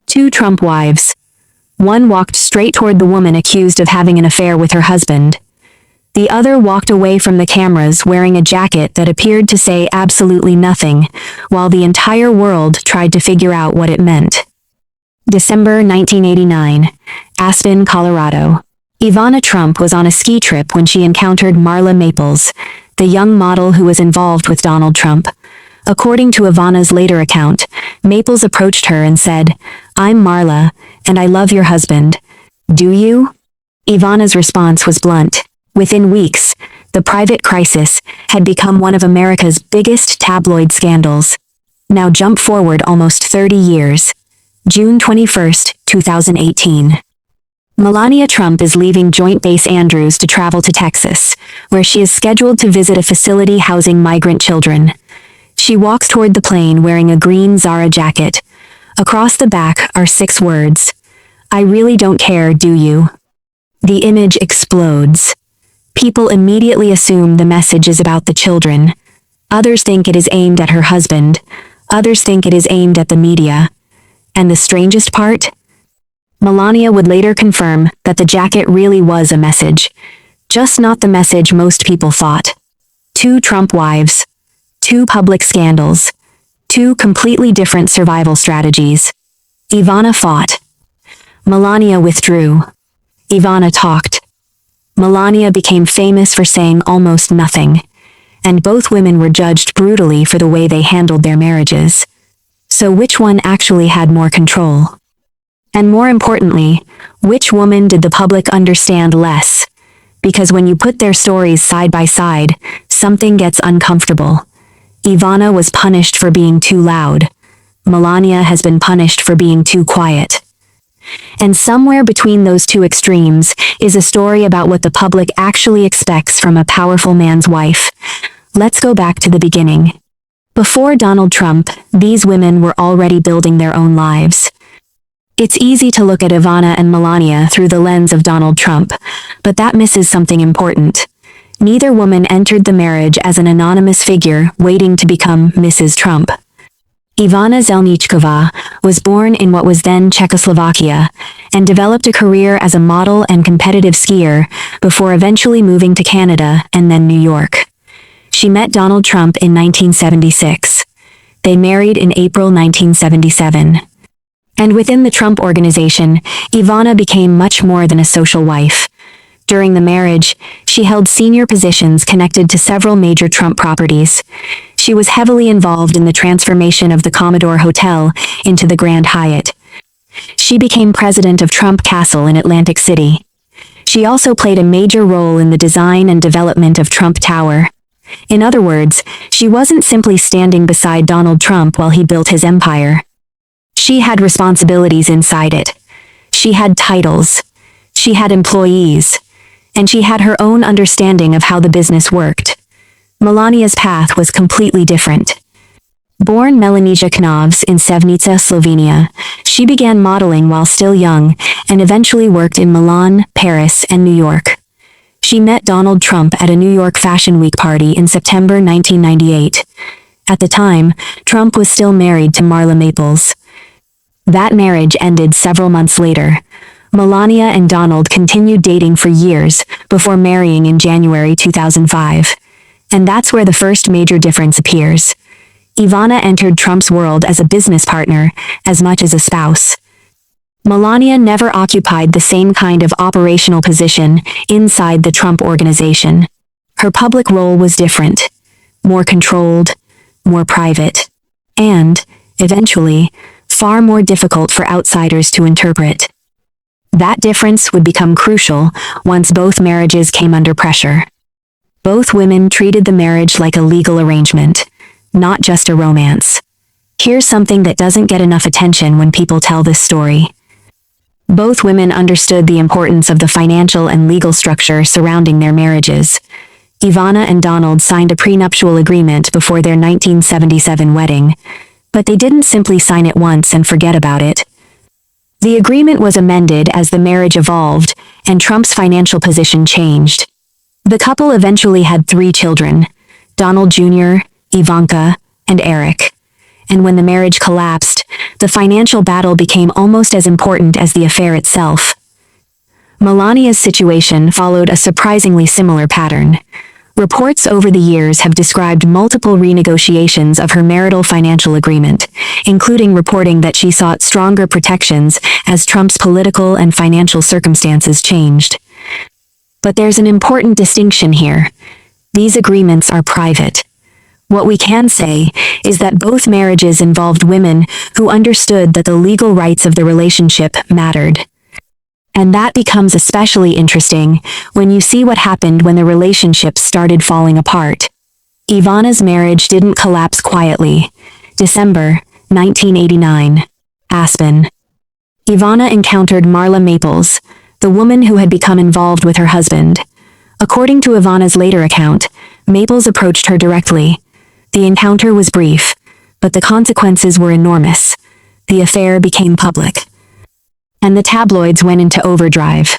Two Trump wives. One walked straight toward the woman accused of having an affair with her husband. The other walked away from the cameras wearing a jacket that appeared to say absolutely nothing, while the entire world tried to figure out what it meant. December 1989, Aspen, Colorado. Ivana Trump was on a ski trip when she encountered Marla Maples, the young model who was involved with Donald Trump. According to Ivana's later account, Maples approached her and said, "I'm Marla, and I love your husband. Do you?" Ivana's response was blunt. Within weeks, the private crisis had become one of America's biggest tabloid scandals. Now jump forward almost 30 years. June 21, 2018. Melania Trump is leaving Joint Base Andrews to travel to Texas, where she is scheduled to visit a facility housing migrant children. She walks toward the plane wearing a green Zara jacket. Across the back are 6 words. "I really don't care, do you?" The image explodes. People immediately assume the message is about the children. Others think it is aimed at her husband. Others think it is aimed at the media. And the strangest part? Melania would later confirm that the jacket really was a message, just not the message most people thought. 2 Trump wives. 2 public scandals. 2 completely different survival strategies. Ivana fought. Melania withdrew. Ivana talked. Melania became famous for saying almost nothing, and both women were judged brutally for the way they handled their marriages. So which one actually had more control? And more importantly, which woman did the public understand less? Because when you put their stories side by side, something gets uncomfortable. Ivana was punished for being too loud. Melania has been punished for being too quiet. And somewhere between those 2 extremes is a story about what the public actually expects from a powerful man's wife. Let's go back to the beginning. Before Donald Trump, these women were already building their own lives. It's easy to look at Ivana and Melania through the lens of Donald Trump, but that misses something important. Neither woman entered the marriage as an anonymous figure waiting to become Mrs. Trump. Ivana Zelničková was born in what was then Czechoslovakia and developed a career as a model and competitive skier before eventually moving to Canada and then New York. She met Donald Trump in 1976. They married in April 1977. And within the Trump organization, Ivana became much more than a social wife. During the marriage, she held senior positions connected to several major Trump properties. She was heavily involved in the transformation of the Commodore Hotel into the Grand Hyatt. She became president of Trump Castle in Atlantic City. She also played a major role in the design and development of Trump Tower. In other words, she wasn't simply standing beside Donald Trump while he built his empire. She had responsibilities inside it. She had titles. She had employees. And she had her own understanding of how the business worked. Melania's path was completely different. Born Melanija Knovs in Sevnica, Slovenia, she began modeling while still young and eventually worked in Milan, Paris, and New York. She met Donald Trump at a New York Fashion Week party in September 1998. At the time, Trump was still married to Marla Maples. That marriage ended several months later. Melania and Donald continued dating for years before marrying in January 2005. And that's where the first major difference appears. Ivana entered Trump's world as a business partner as much as a spouse. Melania never occupied the same kind of operational position inside the Trump organization. Her public role was different, more controlled, more private, and, eventually, far more difficult for outsiders to interpret. That difference would become crucial once both marriages came under pressure. Both women treated the marriage like a legal arrangement, not just a romance. Here's something that doesn't get enough attention when people tell this story. Both women understood the importance of the financial and legal structure surrounding their marriages. Ivana and Donald signed a prenuptial agreement before their 1977 wedding, but they didn't simply sign it once and forget about it. The agreement was amended as the marriage evolved and Trump's financial position changed. The couple eventually had 3 children, Donald Jr., Ivanka, and Eric. and when the marriage collapsed, the financial battle became almost as important as the affair itself. Melania's situation followed a surprisingly similar pattern. Reports over the years have described multiple renegotiations of her marital financial agreement, including reporting that she sought stronger protections as Trump's political and financial circumstances changed. But there's an important distinction here. These agreements are private. What we can say is that both marriages involved women who understood that the legal rights of the relationship mattered. And that becomes especially interesting when you see what happened when the relationship started falling apart. Ivana's marriage didn't collapse quietly. December 1989. Aspen. Ivana encountered Marla Maples, the woman who had become involved with her husband. According to Ivana's later account, Maples approached her directly. The encounter was brief, but the consequences were enormous. The affair became public. And the tabloids went into overdrive.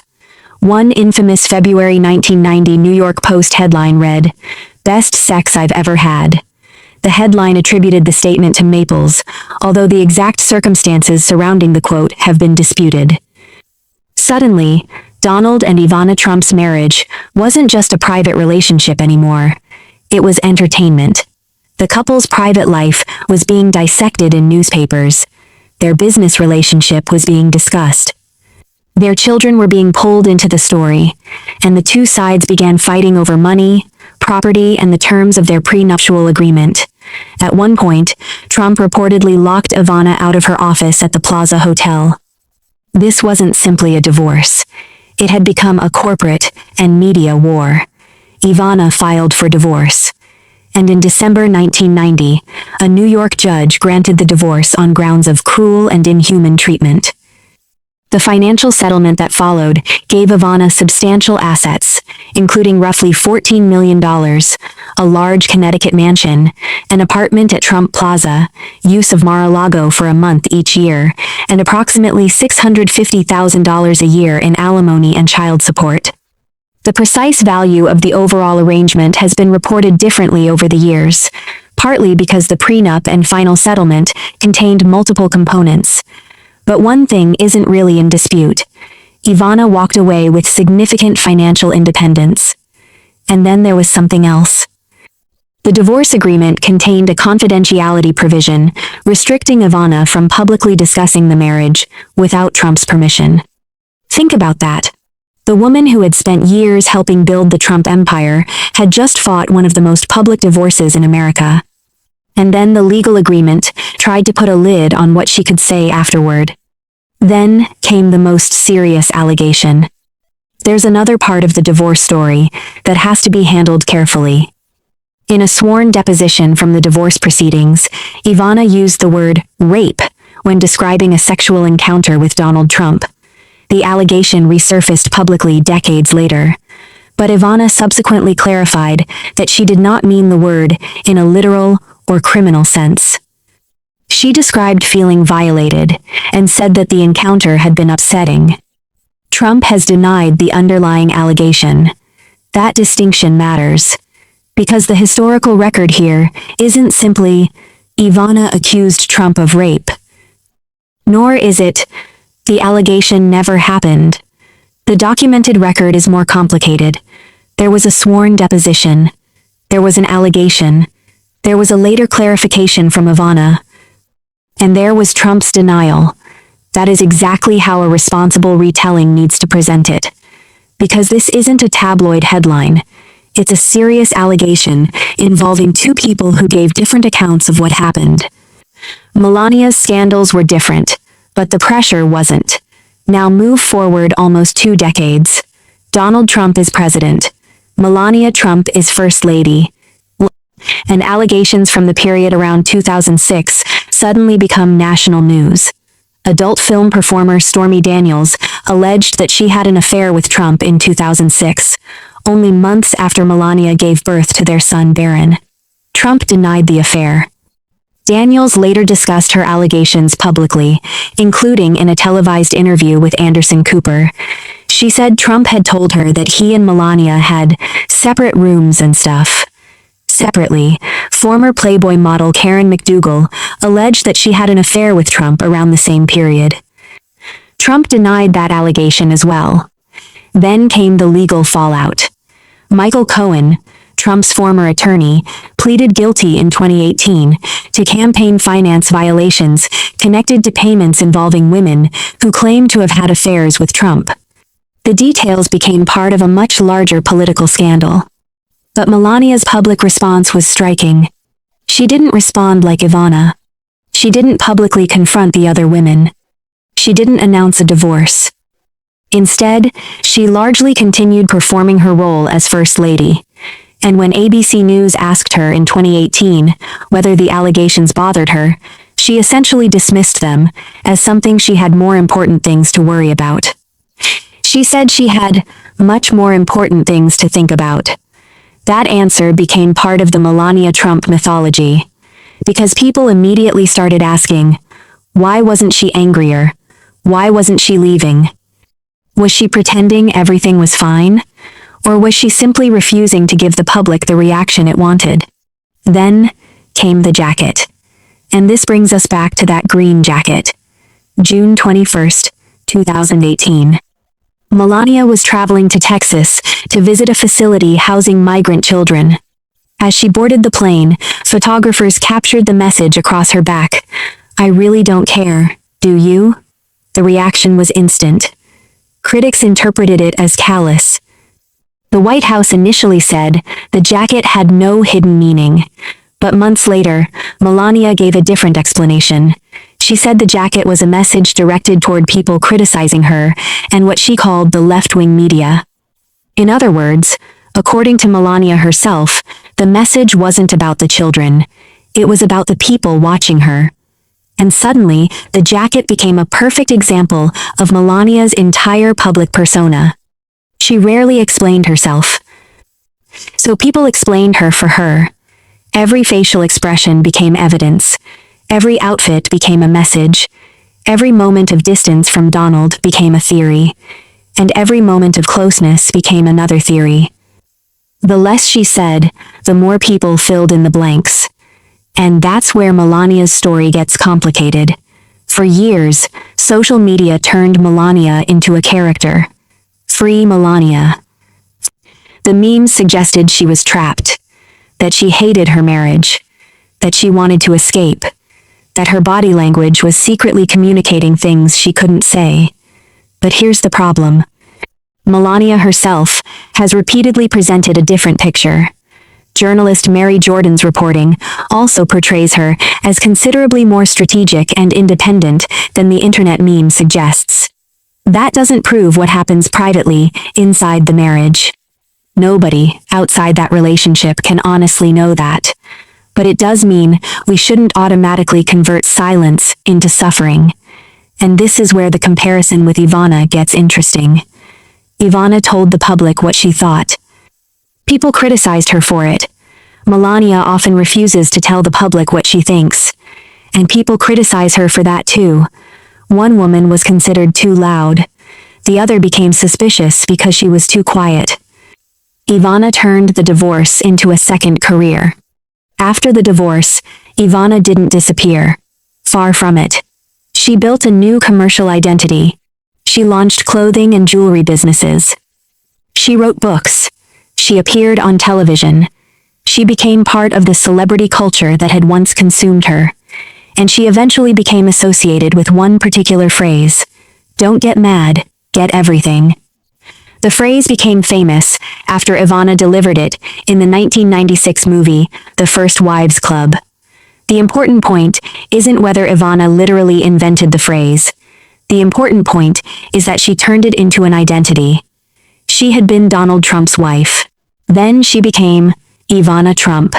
One infamous February 1990 New York Post headline read, "Best sex I've ever had." The headline attributed the statement to Maples, although the exact circumstances surrounding the quote have been disputed. Suddenly, Donald and Ivana Trump's marriage wasn't just a private relationship anymore. It was entertainment. The couple's private life was being dissected in newspapers. Their business relationship was being discussed. Their children were being pulled into the story, and the two sides began fighting over money, property, and the terms of their prenuptial agreement. At one point, Trump reportedly locked Ivana out of her office at the Plaza Hotel. This wasn't simply a divorce. It had become a corporate and media war. Ivana filed for divorce. And in December 1990, a New York judge granted the divorce on grounds of cruel and inhuman treatment. The financial settlement that followed gave Ivana substantial assets, including roughly $14 million, a large Connecticut mansion, an apartment at Trump Plaza, use of Mar-a-Lago for a month each year, and approximately $650,000 a year in alimony and child support. The precise value of the overall arrangement has been reported differently over the years, partly because the prenup and final settlement contained multiple components. But one thing isn't really in dispute. Ivana walked away with significant financial independence. And then there was something else. The divorce agreement contained a confidentiality provision restricting Ivana from publicly discussing the marriage without Trump's permission. Think about that. The woman who had spent years helping build the Trump empire had just fought one of the most public divorces in America. And then the legal agreement tried to put a lid on what she could say afterward. Then came the most serious allegation. There's another part of the divorce story that has to be handled carefully. In a sworn deposition from the divorce proceedings, Ivana used the word rape when describing a sexual encounter with Donald Trump. The allegation resurfaced publicly decades later, but Ivana subsequently clarified that she did not mean the word in a literal or criminal sense. She described feeling violated and said that the encounter had been upsetting. Trump has denied the underlying allegation. That distinction matters, because the historical record here isn't simply Ivana accused Trump of rape, nor is it the allegation never happened. The documented record is more complicated. There was a sworn deposition. There was an allegation. There was a later clarification from Ivana. And there was Trump's denial. That is exactly how a responsible retelling needs to present it. Because this isn't a tabloid headline. It's a serious allegation involving two people who gave different accounts of what happened. Melania's scandals were different, but the pressure wasn't. Now move forward almost 2 decades. Donald Trump is president. Melania Trump is first lady. And allegations from the period around 2006 suddenly become national news. Adult film performer Stormy Daniels alleged that she had an affair with Trump in 2006, only months after Melania gave birth to their son Barron. Trump denied the affair. Daniels later discussed her allegations publicly, including in a televised interview with Anderson Cooper. She said Trump had told her that he and Melania had separate rooms and stuff. Separately, former Playboy model Karen McDougal alleged that she had an affair with Trump around the same period. Trump denied that allegation as well. Then came the legal fallout. Michael Cohen, Trump's former attorney, pleaded guilty in 2018 to campaign finance violations connected to payments involving women who claimed to have had affairs with Trump. The details became part of a much larger political scandal. But Melania's public response was striking. She didn't respond like Ivana. She didn't publicly confront the other women. She didn't announce a divorce. Instead, she largely continued performing her role as First Lady. And when ABC News asked her in 2018 whether the allegations bothered her, she essentially dismissed them as something she had more important things to worry about. She said she had much more important things to think about. That answer became part of the Melania Trump mythology, because people immediately started asking, why wasn't she angrier? Why wasn't she leaving? Was she pretending everything was fine? Or was she simply refusing to give the public the reaction it wanted? Then came the jacket. And this brings us back to that green jacket. June 21st, 2018. Melania was traveling to Texas to visit a facility housing migrant children. As she boarded the plane, photographers captured the message across her back. "I really don't care, do you?" The reaction was instant. Critics interpreted it as callous. The White House initially said the jacket had no hidden meaning. But months later, Melania gave a different explanation. She said the jacket was a message directed toward people criticizing her and what she called the left-wing media. In other words, according to Melania herself, the message wasn't about the children. It was about the people watching her. And suddenly, the jacket became a perfect example of Melania's entire public persona. She rarely explained herself. So people explained her for her. Every facial expression became evidence. Every outfit became a message. Every moment of distance from Donald became a theory. And every moment of closeness became another theory. The less she said, the more people filled in the blanks. And that's where Melania's story gets complicated. For years, social media turned Melania into a character. Free Melania. The memes suggested she was trapped, that she hated her marriage, that she wanted to escape, that her body language was secretly communicating things she couldn't say. But here's the problem. Melania herself has repeatedly presented a different picture. Journalist Mary Jordan's reporting also portrays her as considerably more strategic and independent than the internet meme suggests. That doesn't prove what happens privately inside the marriage. Nobody outside that relationship can honestly know that. But it does mean we shouldn't automatically convert silence into suffering. And this is where the comparison with Ivana gets interesting. Ivana told the public what she thought. People criticized her for it. Melania often refuses to tell the public what she thinks. And people criticize her for that too. One woman was considered too loud. The other became suspicious because she was too quiet. Ivana turned the divorce into a second career. After the divorce, Ivana didn't disappear. Far from it. She built a new commercial identity. She launched clothing and jewelry businesses. She wrote books. She appeared on television. She became part of the celebrity culture that had once consumed her. And she eventually became associated with one particular phrase. Don't get mad, get everything. The phrase became famous after Ivana delivered it in the 1996 movie, The First Wives Club. The important point isn't whether Ivana literally invented the phrase. The important point is that she turned it into an identity. She had been Donald Trump's wife. Then she became Ivana Trump.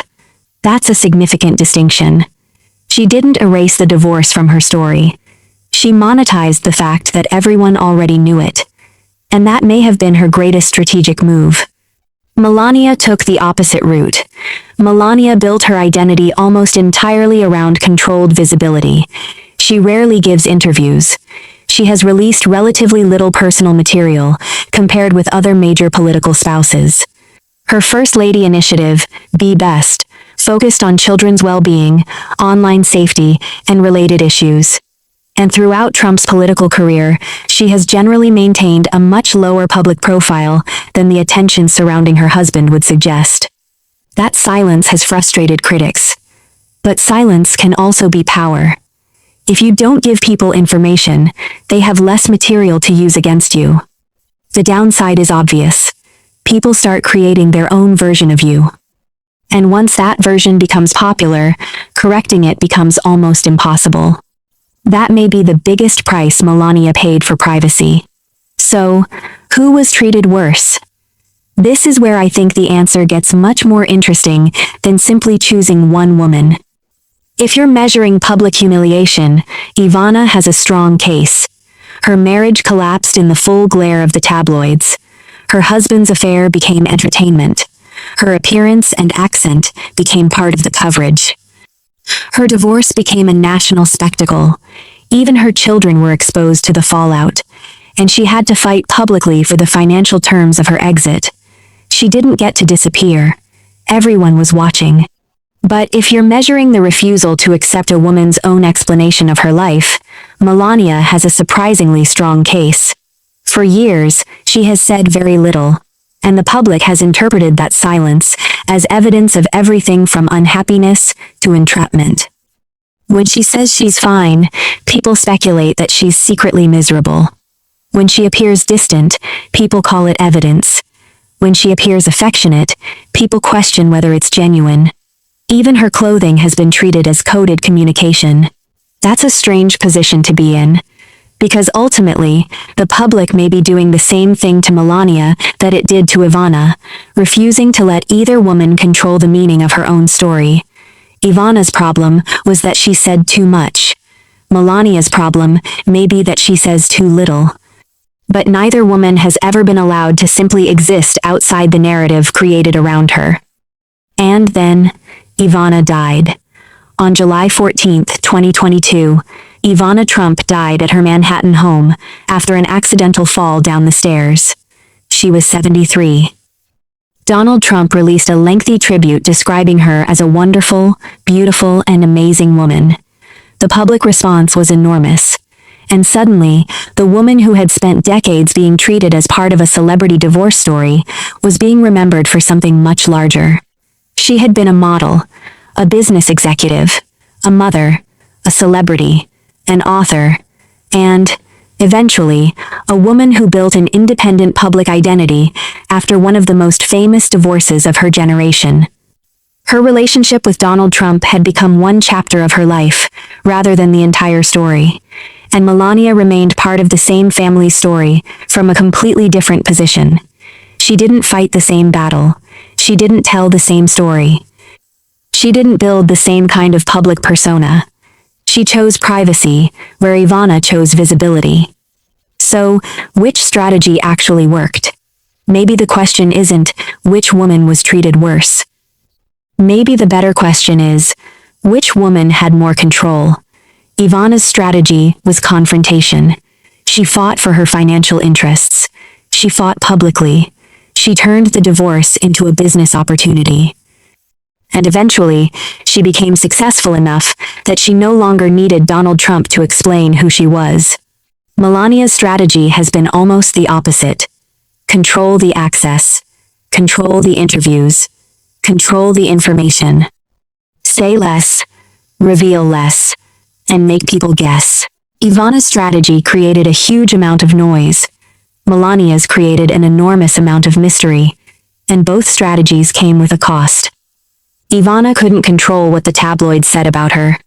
That's a significant distinction. She didn't erase the divorce from her story. She monetized the fact that everyone already knew it. And that may have been her greatest strategic move. Melania took the opposite route. Melania built her identity almost entirely around controlled visibility. She rarely gives interviews. She has released relatively little personal material compared with other major political spouses. Her First Lady initiative, Be Best, focused on children's well-being, online safety, and related issues. And throughout Trump's political career, she has generally maintained a much lower public profile than the attention surrounding her husband would suggest. That silence has frustrated critics. But silence can also be power. If you don't give people information, they have less material to use against you. The downside is obvious. People start creating their own version of you. And once that version becomes popular, correcting it becomes almost impossible. That may be the biggest price Melania paid for privacy. So, who was treated worse? This is where I think the answer gets much more interesting than simply choosing one woman. If you're measuring public humiliation, Ivana has a strong case. Her marriage collapsed in the full glare of the tabloids. Her husband's affair became entertainment. Her appearance and accent became part of the coverage. Her divorce became a national spectacle. Even her children were exposed to the fallout, and she had to fight publicly for the financial terms of her exit. She didn't get to disappear. Everyone was watching. But if you're measuring the refusal to accept a woman's own explanation of her life, Melania has a surprisingly strong case. For years, she has said very little, and the public has interpreted that silence as evidence of everything from unhappiness to entrapment. When she says she's fine, people speculate that she's secretly miserable. When she appears distant, people call it evidence. When she appears affectionate, people question whether it's genuine. Even her clothing has been treated as coded communication. That's a strange position to be in, because ultimately, the public may be doing the same thing to Melania that it did to Ivana, refusing to let either woman control the meaning of her own story. Ivana's problem was that she said too much. Melania's problem may be that she says too little. But neither woman has ever been allowed to simply exist outside the narrative created around her. And then, Ivana died. On July 14, 2022, Ivana Trump died at her Manhattan home after an accidental fall down the stairs. She was 73. Donald Trump released a lengthy tribute describing her as a wonderful, beautiful, and amazing woman. The public response was enormous. And suddenly, the woman who had spent decades being treated as part of a celebrity divorce story was being remembered for something much larger. She had been a model, a business executive, a mother, a celebrity, an author, and, eventually, a woman who built an independent public identity after one of the most famous divorces of her generation. Her relationship with Donald Trump had become one chapter of her life, rather than the entire story, and Melania remained part of the same family story, from a completely different position. She didn't fight the same battle. She didn't tell the same story. She didn't build the same kind of public persona. She chose privacy, where Ivana chose visibility. So, which strategy actually worked? Maybe the question isn't, which woman was treated worse? Maybe the better question is, which woman had more control? Ivana's strategy was confrontation. She fought for her financial interests. She fought publicly. She turned the divorce into a business opportunity. And eventually, she became successful enough that she no longer needed Donald Trump to explain who she was. Melania's strategy has been almost the opposite. Control the access. Control the interviews. Control the information. Say less, reveal less, and make people guess. Ivana's strategy created a huge amount of noise. Melania's created an enormous amount of mystery, and both strategies came with a cost. Ivana couldn't control what the tabloids said about her.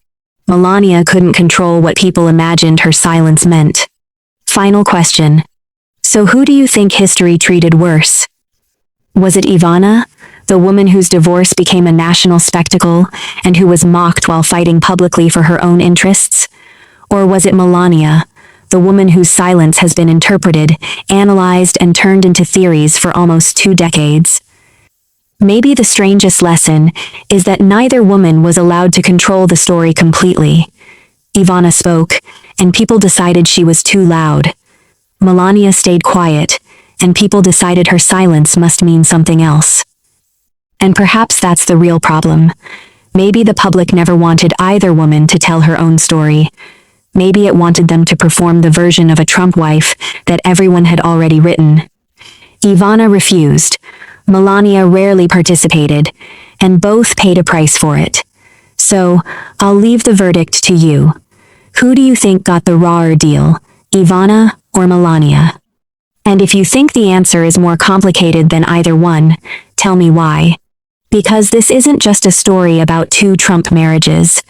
Melania couldn't control what people imagined her silence meant. Final question. So who do you think history treated worse? Was it Ivana, the woman whose divorce became a national spectacle and who was mocked while fighting publicly for her own interests? Or was it Melania, the woman whose silence has been interpreted, analyzed, and turned into theories for almost 2 decades? Maybe the strangest lesson is that neither woman was allowed to control the story completely. Ivana spoke, and people decided she was too loud. Melania stayed quiet, and people decided her silence must mean something else. And perhaps that's the real problem. Maybe the public never wanted either woman to tell her own story. Maybe it wanted them to perform the version of a Trump wife that everyone had already written. Ivana refused. Melania rarely participated, and both paid a price for it. So, I'll leave the verdict to you. Who do you think got the rawer deal, Ivana or Melania? And if you think the answer is more complicated than either one, tell me why. Because this isn't just a story about two Trump marriages.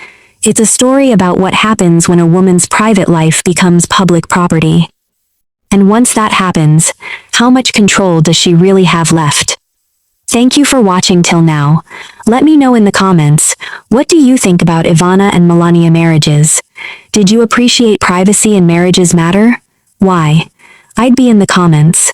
It's a story about what happens when a woman's private life becomes public property. And once that happens, how much control does she really have left? Thank you for watching till now. Let me know in the comments, what do you think about Ivana and Melania marriages? Did you appreciate privacy and marriages matter? Why? I'd be in the comments.